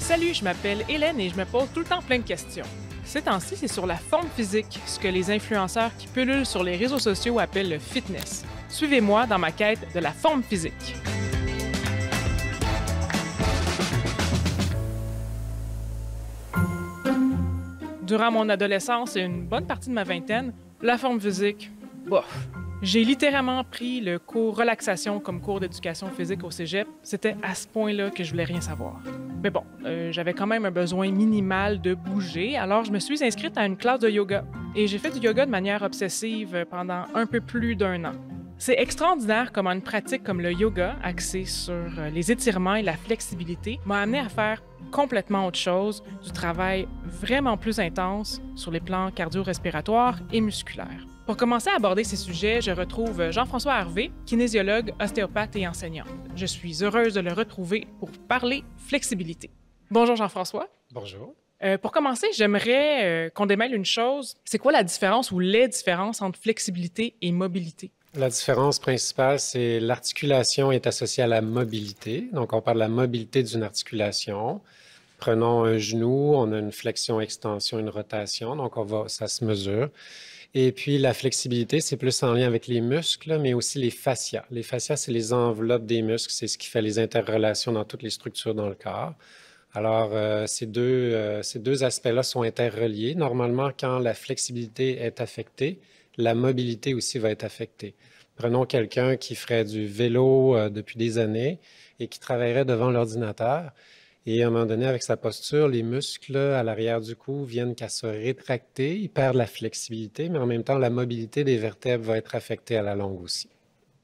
Salut, je m'appelle Hélène et je me pose tout le temps plein de questions. Ces temps-ci, c'est sur la forme physique, ce que les influenceurs qui pullulent sur les réseaux sociaux appellent le fitness. Suivez-moi dans ma quête de la forme physique. Durant mon adolescence et une bonne partie de ma vingtaine, la forme physique, bof. J'ai littéralement pris le cours relaxation comme cours d'éducation physique au cégep. C'était à ce point-là que je voulais rien savoir. Mais bon, j'avais quand même un besoin minimal de bouger, alors je me suis inscrite à une classe de yoga. Et j'ai fait du yoga de manière obsessive pendant un peu plus d'un an. C'est extraordinaire comment une pratique comme le yoga, axée sur les étirements et la flexibilité, m'a amené à faire complètement autre chose, du travail vraiment plus intense sur les plans cardio-respiratoires et musculaires. Pour commencer à aborder ces sujets, je retrouve Jean-François Harvey, kinésiologue, ostéopathe et enseignant. Je suis heureuse de le retrouver pour parler flexibilité. Bonjour Jean-François. Bonjour. Pour commencer, j'aimerais qu'on démêle une chose. C'est quoi la différence ou les différences entre flexibilité et mobilité? La différence principale, c'est l'articulation est associée à la mobilité. Donc, on parle de la mobilité d'une articulation. Prenons un genou, on a une flexion, extension, une rotation. Donc, ça se mesure. Et puis, la flexibilité, c'est plus en lien avec les muscles, mais aussi les fascias. Les fascias, c'est les enveloppes des muscles. C'est ce qui fait les interrelations dans toutes les structures dans le corps. Alors, ces deux aspects-là sont interreliés. Normalement, quand la flexibilité est affectée, la mobilité aussi va être affectée. Prenons quelqu'un qui ferait du vélo depuis des années et qui travaillerait devant l'ordinateur. Et à un moment donné, avec sa posture, les muscles à l'arrière du cou viennent qu'à se rétracter. Ils perdent la flexibilité, mais en même temps, la mobilité des vertèbres va être affectée à la longue aussi.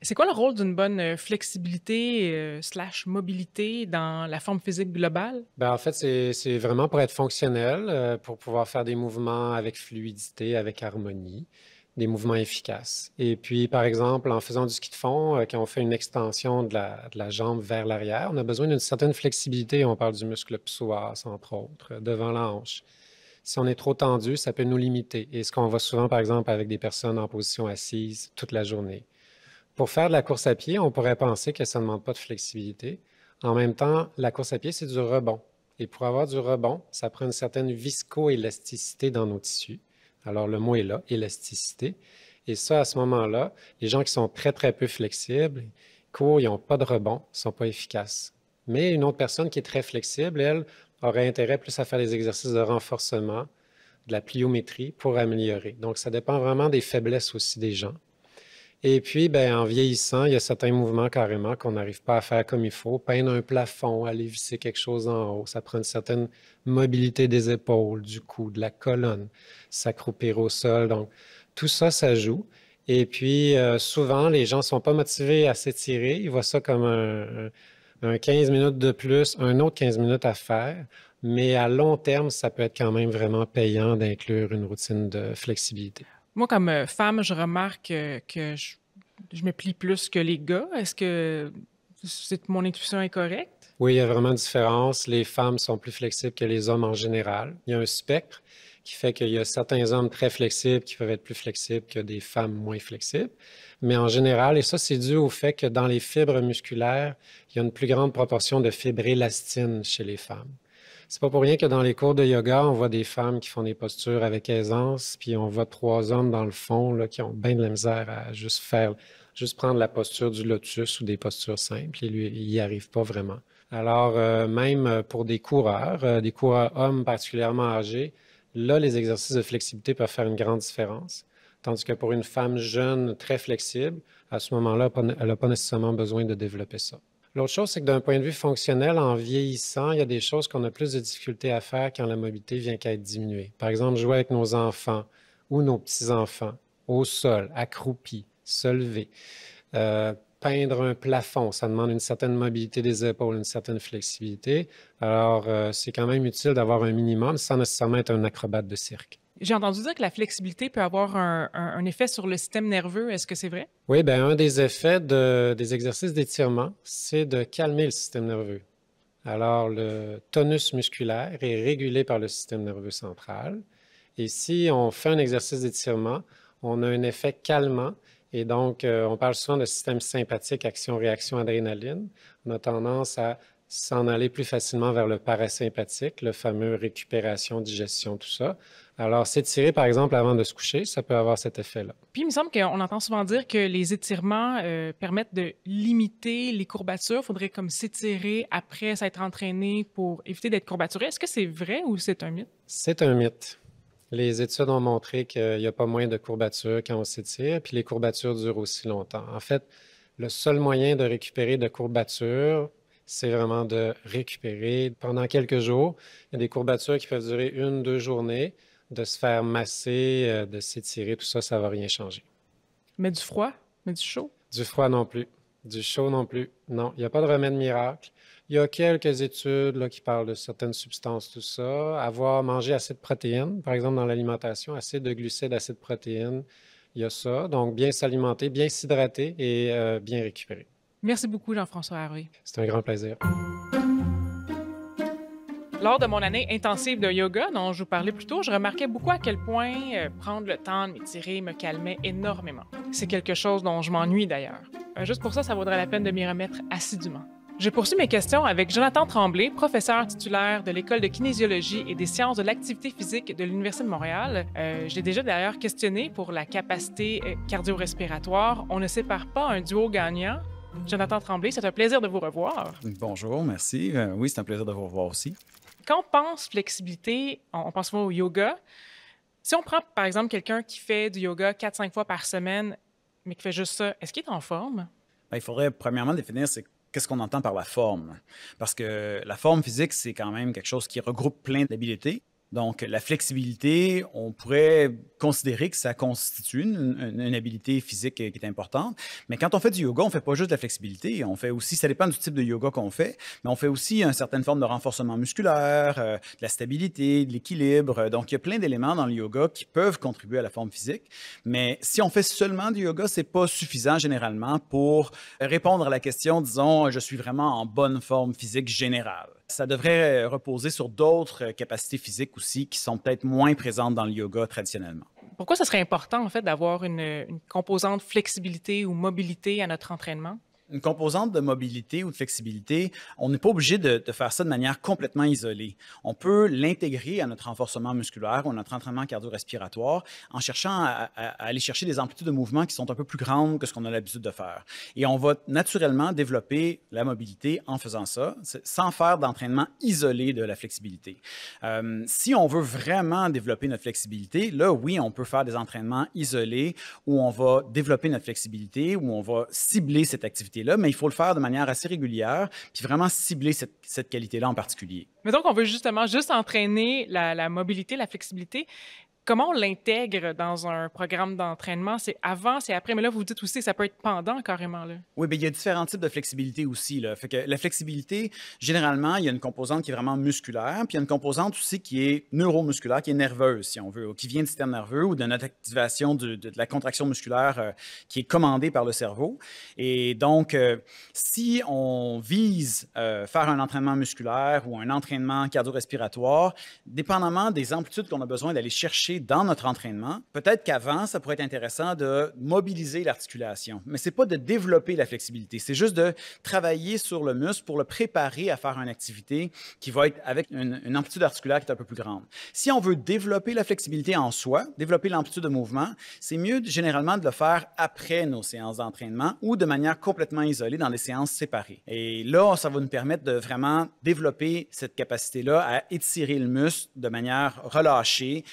C'est quoi le rôle d'une bonne flexibilité slash mobilité dans la forme physique globale? Ben, en fait, c'est vraiment pour être fonctionnel, pour pouvoir faire des mouvements avec fluidité, avec harmonie, des mouvements efficaces. Et puis, par exemple, en faisant du ski de fond, quand on fait une extension de la jambe vers l'arrière, on a besoin d'une certaine flexibilité. On parle du muscle psoas, entre autres, devant la hanche. Si on est trop tendu, ça peut nous limiter. Et ce qu'on voit souvent, par exemple, avec des personnes en position assise toute la journée. Pour faire de la course à pied, on pourrait penser que ça ne demande pas de flexibilité. En même temps, la course à pied, c'est du rebond. Et pour avoir du rebond, ça prend une certaine viscoélasticité dans nos tissus. Alors, le mot est là, élasticité. Et ça, à ce moment-là, les gens qui sont très, très peu flexibles, courent, ils n'ont pas de rebond, ne sont pas efficaces. Mais une autre personne qui est très flexible, elle, aurait intérêt plus à faire des exercices de renforcement, de la pliométrie pour améliorer. Donc, ça dépend vraiment des faiblesses aussi des gens. Et puis, ben, en vieillissant, il y a certains mouvements carrément qu'on n'arrive pas à faire comme il faut. Peindre un plafond, aller visser quelque chose en haut, ça prend une certaine mobilité des épaules, du cou, de la colonne, s'accroupir au sol. Donc, tout ça, ça joue. Et puis, souvent, les gens ne sont pas motivés à s'étirer. Ils voient ça comme un 15 minutes de plus, un autre 15 minutes à faire. Mais à long terme, ça peut être quand même vraiment payant d'inclure une routine de flexibilité. Moi, comme femme, je remarque que je me plie plus que les gars. Est-ce que mon intuition est correcte? Oui, il y a vraiment une différence. Les femmes sont plus flexibles que les hommes en général. Il y a un spectre qui fait qu'il y a certains hommes très flexibles qui peuvent être plus flexibles que des femmes moins flexibles. Mais en général, et ça, c'est dû au fait que dans les fibres musculaires, il y a une plus grande proportion de fibres élastines chez les femmes. C'est pas pour rien que dans les cours de yoga, on voit des femmes qui font des postures avec aisance, puis on voit 3 hommes dans le fond là, qui ont bien de la misère à juste prendre la posture du lotus ou des postures simples, et lui, il n'y arrive pas vraiment. Alors, même pour des coureurs hommes particulièrement âgés, là, les exercices de flexibilité peuvent faire une grande différence. Tandis que pour une femme jeune, très flexible, à ce moment-là, elle n'a pas nécessairement besoin de développer ça. L'autre chose, c'est que d'un point de vue fonctionnel, en vieillissant, il y a des choses qu'on a plus de difficultés à faire quand la mobilité vient qu'à être diminuée. Par exemple, jouer avec nos enfants ou nos petits-enfants au sol, accroupis, se lever. Peindre un plafond, ça demande une certaine mobilité des épaules, une certaine flexibilité. Alors, c'est quand même utile d'avoir un minimum sans nécessairement être un acrobate de cirque. J'ai entendu dire que la flexibilité peut avoir un effet sur le système nerveux. Est-ce que c'est vrai? Oui, bien, un des effets des exercices d'étirement, c'est de calmer le système nerveux. Alors, le tonus musculaire est régulé par le système nerveux central. Et si on fait un exercice d'étirement, on a un effet calmant. Et donc, on parle souvent de système sympathique, action-réaction, adrénaline. On a tendance à s'en aller plus facilement vers le parasympathique, le fameux récupération, digestion, tout ça. Alors, s'étirer, par exemple, avant de se coucher, ça peut avoir cet effet-là. Puis, il me semble qu'on entend souvent dire que les étirements permettent de limiter les courbatures. Il faudrait comme s'étirer après s'être entraîné pour éviter d'être courbaturé. Est-ce que c'est vrai ou c'est un mythe? C'est un mythe. Les études ont montré qu'il n'y a pas moins de courbatures quand on s'étire, puis les courbatures durent aussi longtemps. En fait, le seul moyen de récupérer de courbatures, c'est vraiment de récupérer pendant quelques jours. Il y a des courbatures qui peuvent durer 1, 2 journées. De se faire masser, de s'étirer, tout ça, ça ne va rien changer. Mais du froid? Mais du chaud? Du froid non plus. Du chaud non plus. Non, il n'y a pas de remède miracle. Il y a quelques études là, qui parlent de certaines substances, tout ça. Avoir mangé assez de protéines, par exemple dans l'alimentation, assez de glucides, assez de protéines, il y a ça. Donc, bien s'alimenter, bien s'hydrater et bien récupérer. Merci beaucoup, Jean-François Harvey. C'est un grand plaisir. Lors de mon année intensive de yoga, dont je vous parlais plus tôt, je remarquais beaucoup à quel point prendre le temps de m'étirer me calmait énormément. C'est quelque chose dont je m'ennuie d'ailleurs. Juste pour ça, ça vaudrait la peine de m'y remettre assidûment. Je poursuis mes questions avec Jonathan Tremblay, professeur titulaire de l'École de kinésiologie et des sciences de l'activité physique de l'Université de Montréal. Je l'ai déjà d'ailleurs questionné pour la capacité cardio-respiratoire. On ne sépare pas un duo gagnant. Jonathan Tremblay, c'est un plaisir de vous revoir. Bonjour, merci. Oui, c'est un plaisir de vous revoir aussi. Quand on pense flexibilité, on pense souvent au yoga. Si on prend, par exemple, quelqu'un qui fait du yoga 4-5 fois par semaine, mais qui fait juste ça, est-ce qu'il est en forme? Bien, il faudrait premièrement définir qu'est-ce qu'on entend par la forme. Parce que la forme physique, c'est quand même quelque chose qui regroupe plein d'habiletés. Donc, la flexibilité, on pourrait considérer que ça constitue une habilité physique qui est importante. Mais quand on fait du yoga, on ne fait pas juste de la flexibilité. On fait aussi, ça dépend du type de yoga qu'on fait, mais on fait aussi une certaine forme de renforcement musculaire, de la stabilité, de l'équilibre. Donc, il y a plein d'éléments dans le yoga qui peuvent contribuer à la forme physique. Mais si on fait seulement du yoga, ce n'est pas suffisant généralement pour répondre à la question, disons, je suis vraiment en bonne forme physique générale. Ça devrait reposer sur d'autres capacités physiques aussi qui sont peut-être moins présentes dans le yoga traditionnellement. Pourquoi ce serait important, en fait, d'avoir une composante flexibilité ou mobilité à notre entraînement? Une composante de mobilité ou de flexibilité, on n'est pas obligé de faire ça de manière complètement isolée. On peut l'intégrer à notre renforcement musculaire ou à notre entraînement cardio-respiratoire en cherchant à aller chercher des amplitudes de mouvement qui sont un peu plus grandes que ce qu'on a l'habitude de faire. Et on va naturellement développer la mobilité en faisant ça, sans faire d'entraînement isolé de la flexibilité. Si on veut vraiment développer notre flexibilité, là, oui, on peut faire des entraînements isolés où on va développer notre flexibilité, où on va cibler cette activité là, mais il faut le faire de manière assez régulière, puis vraiment cibler cette qualité-là en particulier. Mais donc, on veut justement juste entraîner la mobilité, la flexibilité. Comment on l'intègre dans un programme d'entraînement? C'est avant, c'est après, mais là, vous dites aussi que ça peut être pendant carrément. Là. Oui, bien, il y a différents types de flexibilité aussi. Là. Fait que la flexibilité, généralement, il y a une composante qui est vraiment musculaire, puis il y a une composante aussi qui est neuromusculaire, qui est nerveuse, si on veut, ou qui vient du système nerveux ou de notre activation de la contraction musculaire qui est commandée par le cerveau. Et donc, si on vise faire un entraînement musculaire ou un entraînement cardio-respiratoire, dépendamment des amplitudes qu'on a besoin d'aller chercher dans notre entraînement, peut-être qu'avant, ça pourrait être intéressant de mobiliser l'articulation. Mais ce n'est pas de développer la flexibilité, c'est juste de travailler sur le muscle pour le préparer à faire une activité qui va être avec une amplitude articulaire qui est un peu plus grande. Si on veut développer la flexibilité en soi, développer l'amplitude de mouvement, c'est mieux généralement de le faire après nos séances d'entraînement ou de manière complètement isolée dans des séances séparées. Et là, ça va nous permettre de vraiment développer cette capacité-là à étirer le muscle de manière relâchée.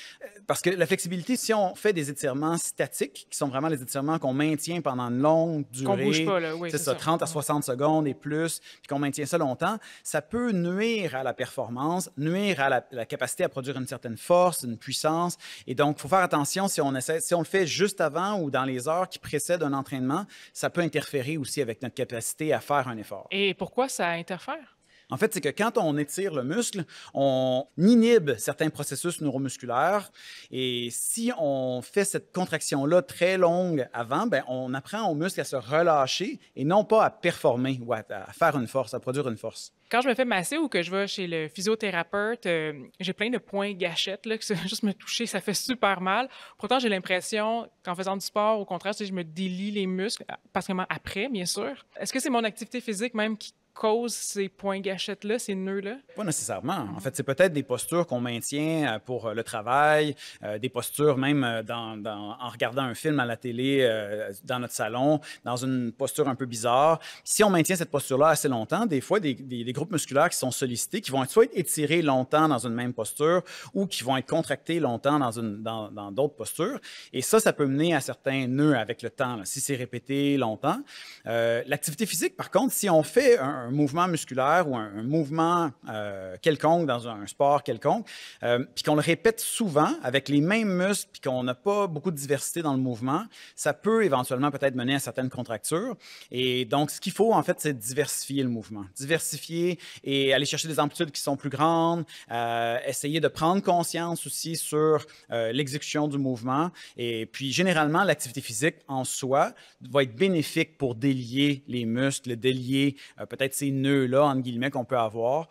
Parce que la flexibilité, si on fait des étirements statiques, qui sont vraiment les étirements qu'on maintient pendant une longue durée, qu'on bouge pas, là, oui, c'est ça, 30 à 60 secondes et plus, puis qu'on maintient ça longtemps, ça peut nuire à la performance, nuire à la capacité à produire une certaine force, une puissance. Et donc, il faut faire attention si on le fait juste avant ou dans les heures qui précèdent un entraînement, ça peut interférer aussi avec notre capacité à faire un effort. Et pourquoi ça interfère? En fait, c'est que quand on étire le muscle, on inhibe certains processus neuromusculaires. Et si on fait cette contraction-là très longue avant, bien, on apprend au muscle à se relâcher et non pas à performer ou à faire une force, à produire une force. Quand je me fais masser ou que je vais chez le physiothérapeute, j'ai plein de points gâchettes, là, que juste me toucher, ça fait super mal. Pourtant, j'ai l'impression qu'en faisant du sport, au contraire, je me délie les muscles, particulièrement après, bien sûr. Est-ce que c'est mon activité physique même qui causent ces points gâchettes-là, ces nœuds-là? Pas nécessairement. En fait, c'est peut-être des postures qu'on maintient pour le travail, des postures même en regardant un film à la télé, dans notre salon, dans une posture un peu bizarre. Si on maintient cette posture-là assez longtemps, des fois, des groupes musculaires qui sont sollicités, qui vont soit être étirés longtemps dans une même posture ou qui vont être contractés longtemps dans d'autres postures. Et ça peut mener à certains nœuds avec le temps, là, si c'est répété longtemps. L'activité physique, par contre, si on fait un mouvement musculaire ou un mouvement quelconque dans un sport quelconque, puis qu'on le répète souvent avec les mêmes muscles, puis qu'on n'a pas beaucoup de diversité dans le mouvement, ça peut éventuellement peut-être mener à certaines contractures. Et donc, ce qu'il faut, en fait, c'est diversifier le mouvement. Diversifier et aller chercher des amplitudes qui sont plus grandes, essayer de prendre conscience aussi sur l'exécution du mouvement. Et puis, généralement, l'activité physique en soi va être bénéfique pour délier les muscles, délier peut-être ces nœuds-là, entre guillemets, qu'on peut avoir,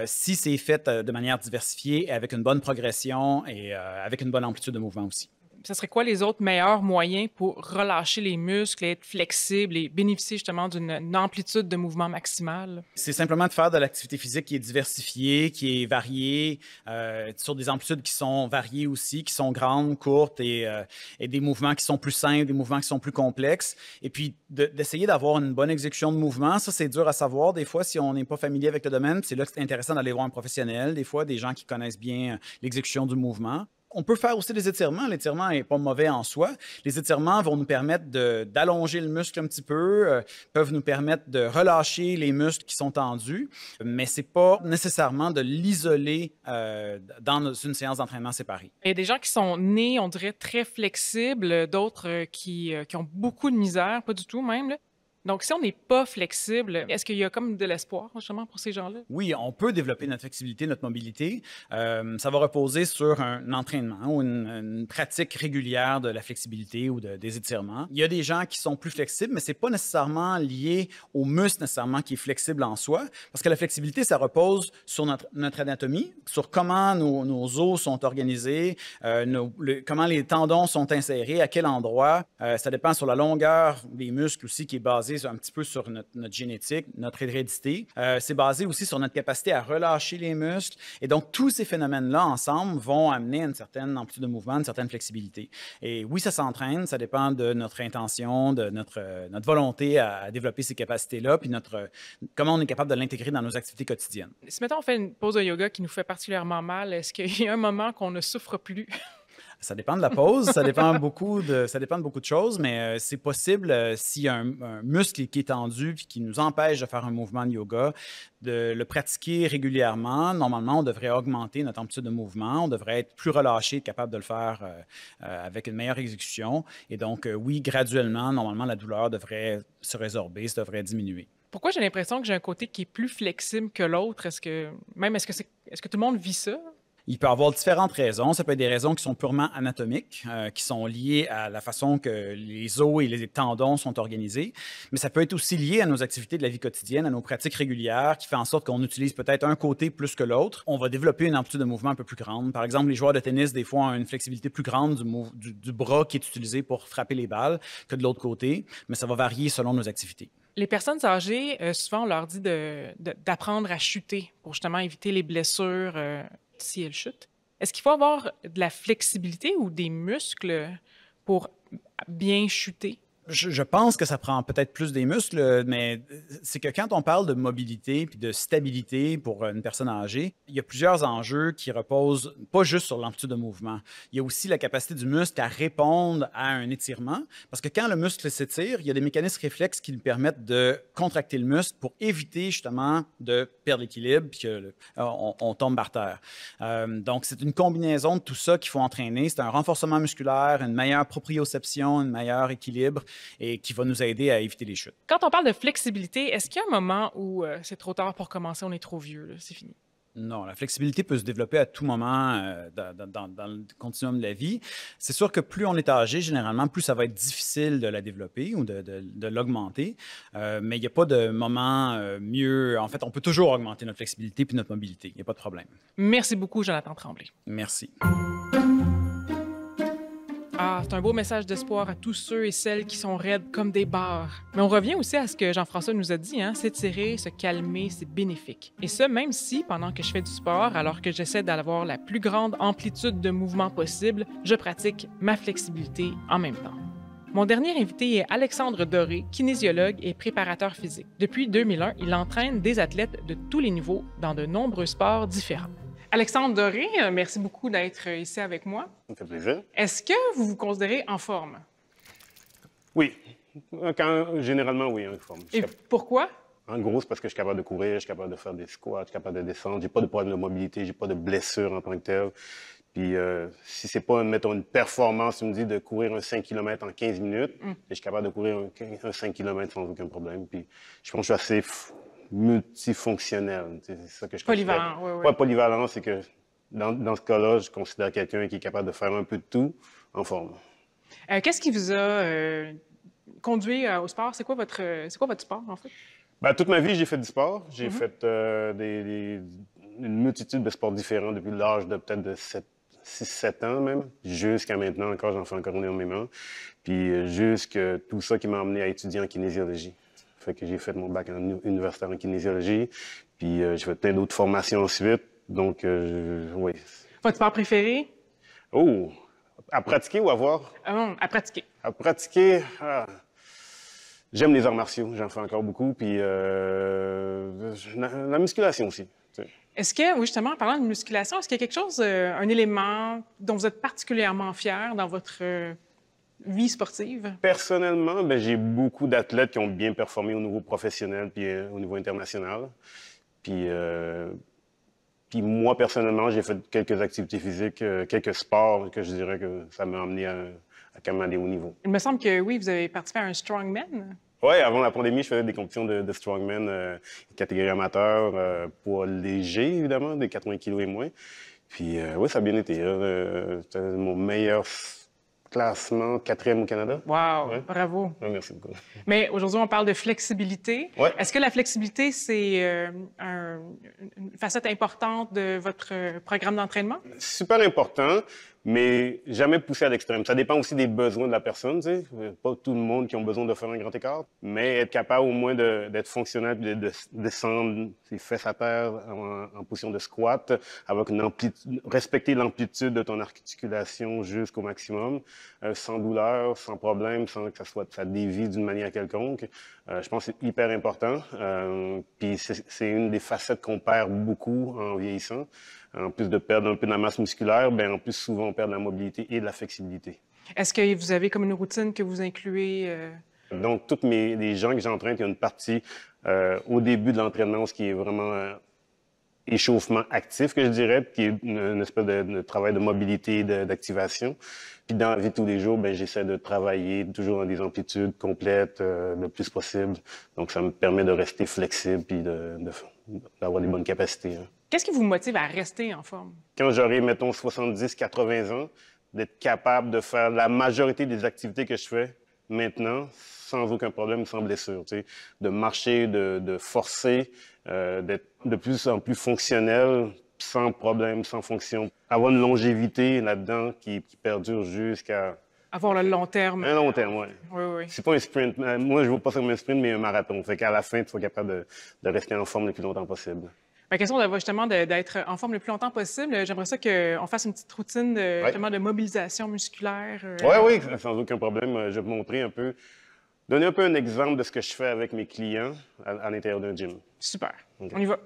si c'est fait de manière diversifiée et avec une bonne progression et avec une bonne amplitude de mouvement aussi. Ce serait quoi les autres meilleurs moyens pour relâcher les muscles, être flexible et bénéficier justement d'une amplitude de mouvement maximale? C'est simplement de faire de l'activité physique qui est diversifiée, qui est variée, sur des amplitudes qui sont variées aussi, qui sont grandes, courtes et des mouvements qui sont plus simples, des mouvements qui sont plus complexes. Et puis d'essayer d'avoir une bonne exécution de mouvement. Ça, c'est dur à savoir des fois si on n'est pas familier avec le domaine. C'est là que c'est intéressant d'aller voir un professionnel, des fois des gens qui connaissent bien l'exécution du mouvement. On peut faire aussi des étirements. L'étirement n'est pas mauvais en soi. Les étirements vont nous permettre d'allonger le muscle un petit peu, peuvent nous permettre de relâcher les muscles qui sont tendus, mais ce n'est pas nécessairement de l'isoler dans une séance d'entraînement séparée. Il y a des gens qui sont nés, on dirait, très flexibles, d'autres qui ont beaucoup de misère, pas du tout même, là. Donc, si on n'est pas flexible, est-ce qu'il y a comme de l'espoir, justement, pour ces gens-là? Oui, on peut développer notre flexibilité, notre mobilité. Ça va reposer sur un entraînement ou une pratique régulière de la flexibilité ou des étirements. Il y a des gens qui sont plus flexibles, mais ce n'est pas nécessairement lié au muscle nécessairement qui est flexible en soi, parce que la flexibilité, ça repose sur notre anatomie, sur comment nos os sont organisés, comment les tendons sont insérés, à quel endroit. Ça dépend sur la longueur des muscles aussi, qui est basée un petit peu sur notre génétique, notre hérédité. C'est basé aussi sur notre capacité à relâcher les muscles. Et donc, tous ces phénomènes-là, ensemble, vont amener une certaine amplitude de mouvement, une certaine flexibilité. Et oui, ça s'entraîne, ça dépend de notre intention, de notre volonté à développer ces capacités-là, puis comment on est capable de l'intégrer dans nos activités quotidiennes. Si, mettons, on fait une pause de yoga qui nous fait particulièrement mal, est-ce qu'il y a un moment qu'on ne souffre plus? Ça dépend de la pause, ça dépend de beaucoup de choses, mais c'est possible s'il y a un muscle qui est tendu et qui nous empêche de faire un mouvement de yoga, de le pratiquer régulièrement. Normalement, on devrait augmenter notre amplitude de mouvement, on devrait être plus relâché, être capable de le faire avec une meilleure exécution. Et donc, oui, graduellement, normalement, la douleur devrait se résorber, ça devrait diminuer. Pourquoi j'ai l'impression que j'ai un côté qui est plus flexible que l'autre? Est-ce que tout le monde vit ça? Il peut y avoir différentes raisons. Ça peut être des raisons qui sont purement anatomiques, qui sont liées à la façon que les os et les tendons sont organisés. Mais ça peut être aussi lié à nos activités de la vie quotidienne, à nos pratiques régulières, qui fait en sorte qu'on utilise peut-être un côté plus que l'autre. On va développer une amplitude de mouvement un peu plus grande. Par exemple, les joueurs de tennis, des fois, ont une flexibilité plus grande du bras qui est utilisé pour frapper les balles que de l'autre côté. Mais ça va varier selon nos activités. Les personnes âgées, souvent, on leur dit d'apprendre à chuter pour justement éviter les blessures si elles chutent. Est-ce qu'il faut avoir de la flexibilité ou des muscles pour bien chuter? Je pense que ça prend peut-être plus des muscles, mais c'est que quand on parle de mobilité puis de stabilité pour une personne âgée, il y a plusieurs enjeux qui reposent pas juste sur l'amplitude de mouvement. Il y a aussi la capacité du muscle à répondre à un étirement, parce que quand le muscle s'étire, il y a des mécanismes réflexes qui lui permettent de contracter le muscle pour éviter justement de perdre l'équilibre puis qu'on tombe par terre. Donc, c'est une combinaison de tout ça qu'il faut entraîner. C'est un renforcement musculaire, une meilleure proprioception, un meilleur équilibre, et qui va nous aider à éviter les chutes. Quand on parle de flexibilité, est-ce qu'il y a un moment où c'est trop tard pour commencer, on est trop vieux, là, c'est fini? Non, la flexibilité peut se développer à tout moment dans le continuum de la vie. C'est sûr que plus on est âgé, généralement, plus ça va être difficile de la développer ou de l'augmenter. Mais il n'y a pas de moment mieux. En fait, on peut toujours augmenter notre flexibilité puis notre mobilité. Il n'y a pas de problème. Merci beaucoup, Jonathan Tremblay. Merci. Ah, c'est un beau message d'espoir à tous ceux et celles qui sont raides comme des barres. Mais on revient aussi à ce que Jean-François nous a dit, hein, s'étirer, se calmer, c'est bénéfique. Et ça, même si, pendant que je fais du sport, alors que j'essaie d'avoir la plus grande amplitude de mouvement possible, je pratique ma flexibilité en même temps. Mon dernier invité est Alexandre Doré, kinésiologue et préparateur physique. Depuis 2001, il entraîne des athlètes de tous les niveaux dans de nombreux sports différents. Alexandre Doré, merci beaucoup d'être ici avec moi. Ça me fait plaisir. Est-ce que vous vous considérez en forme? Oui. Généralement, oui, en forme. Et pourquoi? En gros, c'est parce que je suis capable de courir, je suis capable de faire des squats, je suis capable de descendre. J'ai pas de problème de mobilité, j'ai pas de blessure en tant que telle. Puis si c'est pas, mettons, une performance, tu me dis de courir un 5 km en 15 minutes, je suis capable de courir un 5 km sans aucun problème. Puis je pense que je suis assez multifonctionnel. C'est ça que je Polyvalent, oui, oui. Ouais, polyvalent, c'est que dans ce cas-là, je considère quelqu'un qui est capable de faire un peu de tout en forme. Qu'est-ce qui vous a conduit au sport? C'est quoi votre sport, en fait? Ben, toute ma vie, j'ai fait du sport. J'ai fait une multitude de sports différents depuis l'âge de peut-être de 6-7 ans même, jusqu'à maintenant encore, j'en fais encore énormément. Puis jusque tout ça qui m'a amené à étudier en kinésiologie. Fait que j'ai fait mon bac en universitaire en kinésiologie, puis j'ai fait plein d'autres formations ensuite. Donc, oui. Votre sport préféré? Oh! À pratiquer ou à voir? À pratiquer. À pratiquer, j'aime les arts martiaux, j'en fais encore beaucoup, puis la musculation aussi. Est-ce que, oui, justement, en parlant de musculation, est-ce qu'il y a quelque chose, un élément dont vous êtes particulièrement fier dans votre vie sportive? Personnellement, ben, j'ai beaucoup d'athlètes qui ont bien performé au niveau professionnel puis au niveau international. Puis moi, personnellement, j'ai fait quelques activités physiques, quelques sports que je dirais que ça m'a amené à quand même à des hauts niveaux. Il me semble que, oui, vous avez participé à un strongman. Oui, avant la pandémie, je faisais des compétitions de strongman, catégorie amateur, poids léger, évidemment, de 80 kilos et moins. Puis oui, ça a bien été. C'était mon meilleur classement, 4e au Canada. Wow, ouais. Bravo. Ouais, merci beaucoup. Mais aujourd'hui, on parle de flexibilité. Ouais. Est-ce que la flexibilité, c'est une facette importante de votre programme d'entraînement? Super important, mais jamais poussé à l'extrême. Ça dépend aussi des besoins de la personne, tu sais. Pas tout le monde qui a besoin de faire un grand écart, mais être capable au moins d'être fonctionnel et de descendre ses fesses à terre en position de squat, avec respecter l'amplitude de ton articulation jusqu'au maximum, sans douleur, sans problème, sans que ça dévie d'une manière quelconque. Je pense que c'est hyper important. Puis c'est une des facettes qu'on perd beaucoup en vieillissant. En plus de perdre un peu de la masse musculaire, bien, en plus, souvent, on perd de la mobilité et de la flexibilité. Est-ce que vous avez comme une routine que vous incluez? Donc, les gens que j'entraîne, il y a une partie au début de l'entraînement, ce qui est vraiment échauffement actif, que je dirais, qui est une espèce de travail de mobilité, d'activation. Puis dans la vie de tous les jours, ben j'essaie de travailler toujours dans des amplitudes complètes le plus possible. Donc, ça me permet de rester flexible puis d'avoir des bonnes capacités. Hein. Qu'est-ce qui vous motive à rester en forme? Quand j'aurai, mettons, 70-80 ans, d'être capable de faire la majorité des activités que je fais maintenant sans aucun problème, sans blessure. Tu sais, de marcher, de forcer, d'être de plus en plus fonctionnel, sans problème, sans fonction. Avoir une longévité là-dedans qui perdure jusqu'à... Avoir le long terme. Un long terme, oui. Oui, oui. C'est pas un sprint. Moi, je ne vois pas ça comme un sprint, mais un marathon. Fait qu'à la fin, tu sois capable de rester en forme le plus longtemps possible. Ma question justement d'être en forme le plus longtemps possible. J'aimerais ça qu'on fasse une petite routine justement de mobilisation musculaire. Oui, sans aucun problème. Je vais vous montrer un peu, donner un peu un exemple de ce que je fais avec mes clients à l'intérieur d'un gym. Super. Okay. On y va.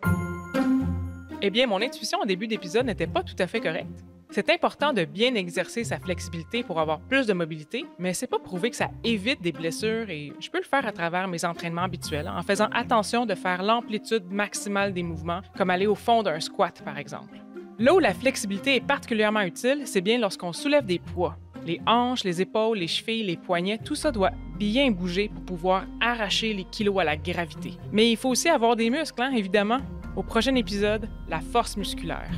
Eh bien, mon intuition au début d'épisode n'était pas tout à fait correcte. C'est important de bien exercer sa flexibilité pour avoir plus de mobilité, mais c'est pas prouvé que ça évite des blessures et je peux le faire à travers mes entraînements habituels en faisant attention de faire l'amplitude maximale des mouvements, comme aller au fond d'un squat par exemple. Là où la flexibilité est particulièrement utile, c'est bien lorsqu'on soulève des poids. Les hanches, les épaules, les chevilles, les poignets, tout ça doit bien bouger pour pouvoir arracher les kilos à la gravité. Mais il faut aussi avoir des muscles, hein, évidemment. Au prochain épisode, la force musculaire.